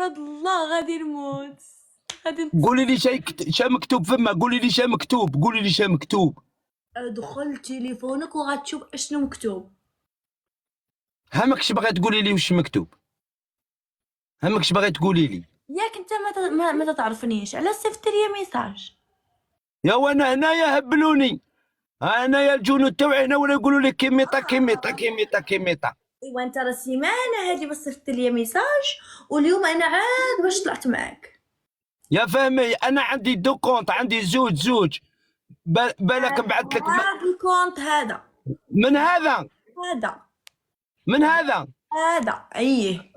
عباد الله غادي نموت. غادي قولي لي شي مكتوب فما، قولي لي شي مكتوب، قولي لي شي مكتوب. ادخل تليفونك وغتشوف اشنو مكتوب. ها ماكش باغي تقولي لي واش مكتوب، ها ماكش باغي تقولي لي. ياك انت ما تعرفنيش، على صيفط لي ميساج. يا وانا هنايا هبلوني، انايا الجنود توعي هنا ولا يقولوا لي كيميطا كيميطا كيميطا كيميطا. ايوا انت راه سيمانه هادي باش صيفط لي ميساج، واليوم انا عاد باش طلعت معاك. يا فهمي انا عندي دو كونط، عندي زوج بالك بعثت لك هذا الكونت هذا من هذا هذا من هذا هذا ايه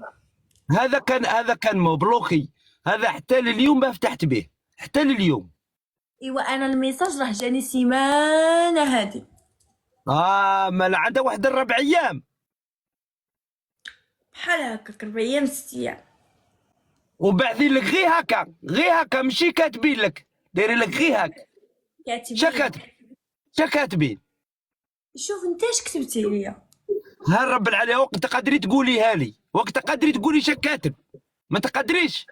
هذا كان مبلوكي، هذا حتى لليوم ما فتحت به حتى لليوم. ايوا انا الميساج راه جاني سيمانه هادي. مال عندها واحد 4 ايام بحال هكاك 4 ايام 6 ايام. وبعثين لك غير هكا ماشي كاتبين لك، دايرين لك غير هكا. شا كاتبين. شوف انت اش كتبتي لي. ها رب العالي وقت تقدري تقوليها لي، وقت تقدري تقولي شا كاتب، ما تقدريش.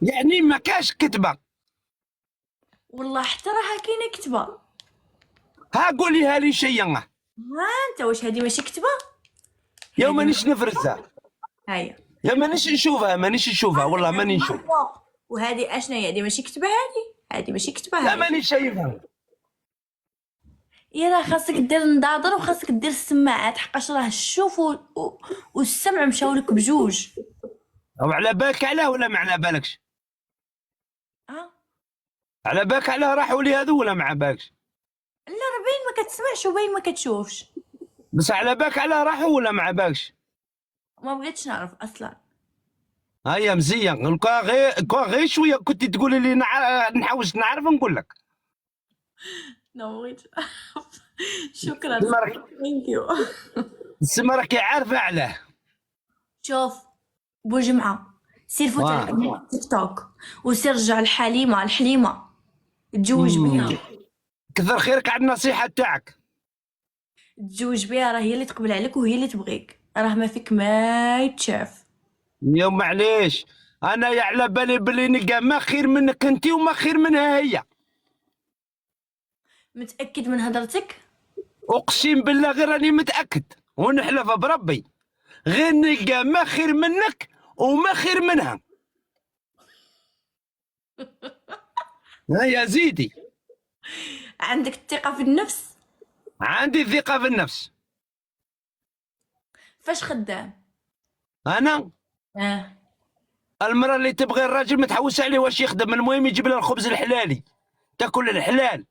يعني ما كاش كتبه. والله حتى راه كاينه كتبه. ها قوليها لي شيا. ها انت واش هادي ماشي كتبه؟ يا مانيش نفرزها، هيا يا مانيش نشوفها والله ماني نشوف. وهادي اشنا هي؟ هادي ماشي كتبه، هادي ماشي كتبه. لا مانيش شايفها. يا راه خاصك دير نضاضر وخاصك دير السماعات، حقاش راه الشوف والسمع مشاو لك بجوج. او على بالك علاه ولا ما على بالكش؟ على بالك علاه راحوا لي هذو ولا ما على بالكش؟ لا راه باين ما كتسمعش وباين ما كتشوفش. بس على بالك علاه راحوا ولا ما على بالكش؟ ما بغيتش نعرف اصلا. هيا مزيان، غير شويه كنت تقولي لي نحوس نعرف نقول لك. ما بغيتش. شكرا. ثانك يو. السما راكي عارفه علاه. شوف بوجمعه سير فوت على تيك توك وسير رجع الحليمه تزوج بيها. كثر خيرك على النصيحه تاعك. تزوج بيها راه هي اللي تقبل عليك وهي اللي تبغيك، راه ما فيك ما يتشاف. يوم معليش انا على بالي بلي نلقى ما خير منك انت وما خير منها هي. متاكد من هضرتك؟ اقسم بالله غير راني متاكد ونحلف بربي، غير نلقى ما خير منك وما خير منها. هيا زيدي. عندك الثقه في النفس؟ عندي الثقه في النفس. فاش خدام؟ انا المرأة اللي تبغي الراجل ما تحوس عليه واش يخدم، المهم يجيب لها الخبز الحلالي تاكل الحلال.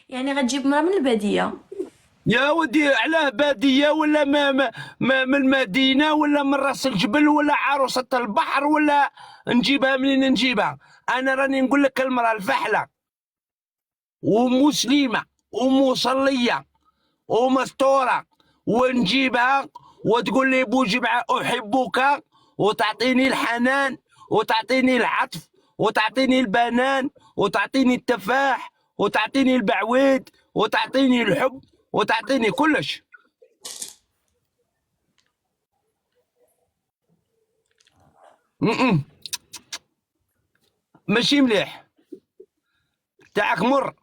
يعني غتجيب مرا من الباديه؟ يا ودي علاه باديه ولا من المدينه ولا من راس الجبل ولا عروسه البحر ولا نجيبها منين نجيبها؟ انا راني نقول لك المراه الفحله ومسلمه ومصليه ومستوره ونجيبها وتقول لي بوجمعه احبك وتعطيني الحنان وتعطيني العطف وتعطيني البنان وتعطيني التفاح وتعطيني البعويد وتعطيني الحب وتعطيني كلش. ماشي مليح تاعك مر.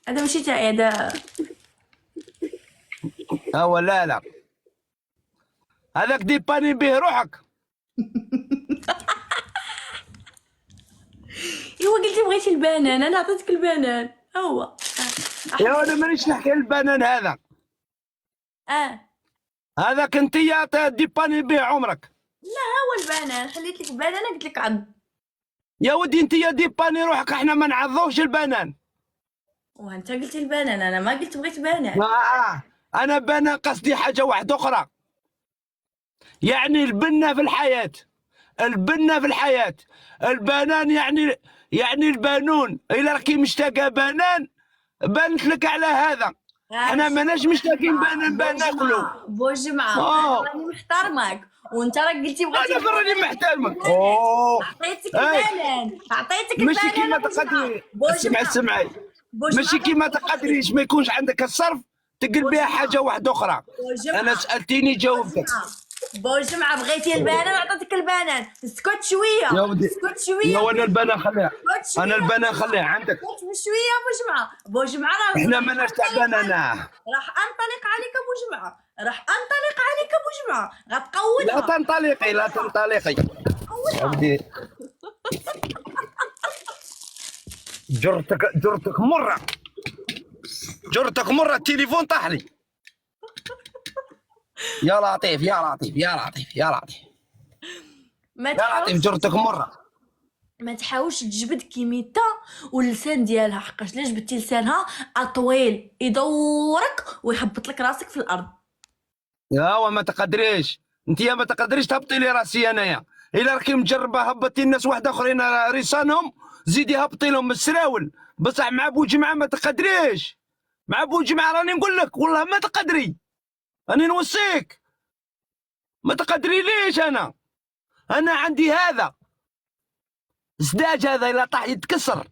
هذا ماشي تاعي هذا. لا هذاك ديباني به روحك. ايوا قلتي بغيتي البنان، انا عطيتك البنان هو. يا انا مانيش نحكي البنان هذا. هذاك انت يا ديباني به عمرك. لا هو البنان، خليت لك البنان قلت لك عض. يا ودي انت يا ديباني روحك، احنا ما نعضوش البنان. وانت قلت البنان، انا ما قلت بغيت بنان. انا بنان قصدي حاجه واحده اخرى، يعني البنه في الحياه، البنه في الحياه. البنان يعني البانون. الا راكي مشتاقه بنان بانت لك على هذا. احنا ماناش مشتاقين بنان ناكلو. بوجمعه راني محترمك وانت راك قلتي بغيتي. انا براني محترمك. عطيتك البنان، عطيتك البنان. ماشي كيما تقدري. اسمعي ماشي كيما تقدريش ما يكونش عندك الصرف تقلبيها حاجه واحده اخرى. انا سالتيني جاوبتك. بوجمعة بغيتي البنان وعطيتك البنان. اسكت شويه يا ودي اسكت شويه. يا ولد البنان خليها. اسكت شوية. انا البنان خليها عندك. اسكت بشويه بوجمعة راه احنا ماناش تعبان انا. راح انطلق عليك بوجمعة. راح انطلق عليك بوجمعة. غتقودها. لا تنطلقي لا تنطلقي. يا ودي جرتك مره التليفون طاح لي. يا لطيف يا لطيف يا لطيف يا لطيف ما يا لطيف تحاولش جرتك مره. ما تحاولش تجبد كيميتا واللسان ديالها، حقاش لا جبدتي لسانها طويل يدورك ويهبط لك راسك في الارض. يا ما تقدريش انت ما تقدريش تهبطي لي راسي انايا. الا راكي مجربه هبطي الناس واحد اخرين ريسانهم زيدي هبطي لهم السراول. بصح مع بوجمعه ما تقدريش. مع بوجمعه راني نقول لك والله ما تقدري. راني نوصيك ما تقدري ليش. انا عندي هذا زداج هذا الا طاح يتكسر.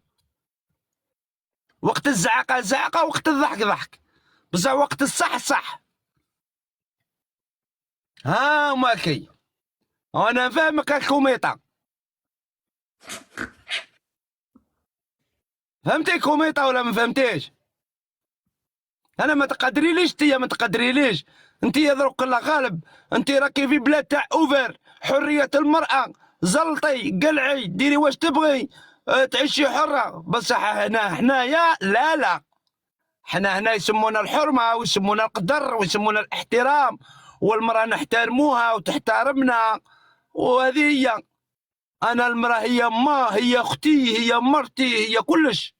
وقت الزعقه زعقه وقت الضحك ضحك بصح وقت الصح صح. ها ماكي انا فاهمك الكوميطه. فهمتي كوميطه ولا ما فهمتيش؟ انا ما تقدري ليش انتيا ما تقدري ليش. انتيا دروك الله غالب. انتي راكي في بلاد تاع اوفر حريه المراه. زلطي قلعي ديري واش تبغي تعيشي حره. بصح حنايا لا حنا هنا يسمونا الحرمه ويسمونا القدر ويسمونا الاحترام. والمراه نحترموها وتحترمنا. وهذه هي. انا المراه هي ما هي اختي هي مرتي هي كلش.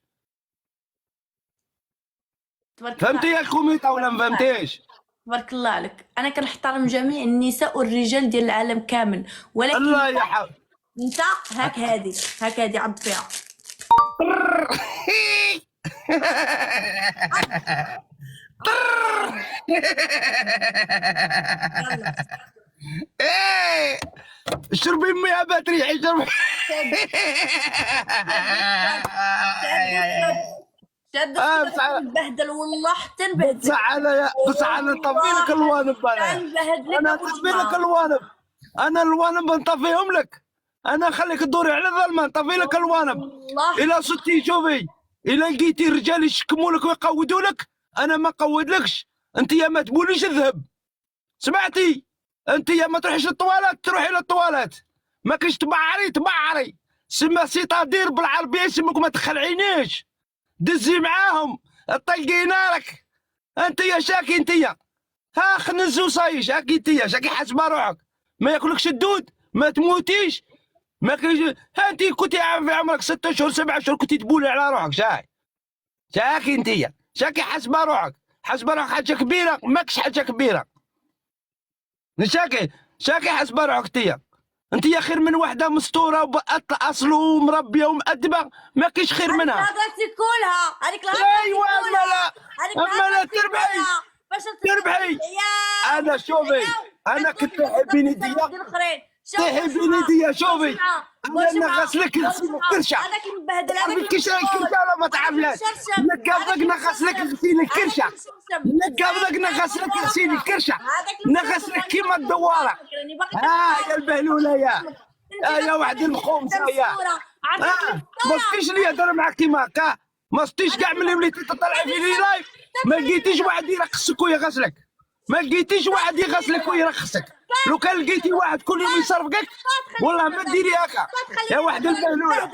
فهمتي يا الكوميطه ولا ما فهمتيش؟ تبارك الله عليك. انا كنحترم جميع النساء والرجال ديال العالم كامل، ولكن الله يا حول. انت هاك هادي عض فيها. ايه شربي مياه باتريحي شربي. شاد بصح نبهدل والله حتى نبهدل. بصح انا نطفي لك الوانب. انا نطفي لك الوانب. انا الوانب نطفيهم لك. انا نخليك تدوري على الظلمه نطفي لك الوانب. الا صدتي شوفي الا لقيتي رجال يشكموا لك ويقودوا لك انا ما نقودلكش. انت يا ما تبوليش الذهب سمعتي. انت يا ما تروحيش للطوالات تروحي للطوالات. ما كاينش تبعري سما سيطادير بالعربيه يسمك ما تخلعينيش. دزي معاهم طلقي نارك. انت يا شاكي انت ها خنز وصايش هاكي انت شاكي حاسبه روحك. ما ياكلكش الدود ما تموتيش ما كاينش. ها انت كنتي في عمرك 6 شهور 7 شهور كنتي تبولي على روحك. شاكي انت شاكي حاسبه روحك. حاسبه روحك حاجه كبيره ماكش حاجه كبيره. شاكي حاسبه روحك انت يا خير من وحده مستوره اصل ومربيه ومؤدبه ما كاينش خير منها. هذاك تاكلها هذيك ايوا اما لا تربحي. انا شوفي انا كنت تحبيني تحبيني شوفي انا نغسلك الكرشه. هذاك مبهدل هذاك الكرشه ما تعرفلاش. نقابلك نغسلك غسيل الكرشه. نقابلك نغسلك غسيل الكرشه. نغسلك كيما الدواره. يا البهلوله يا واحد المخومسه ما صديش لي يهضر معاك كيما هكا. ما صديش كاع ملي وليتي تطلعي في لي لايف ما لقيتيش واحد يرقصك ويغسلك. ما لقيتيش واحد يغسلك ويرخصك. لو كان لقيتي واحد كل يوم يصرفقك والله ما ديري هكا يا واحد البهلوله.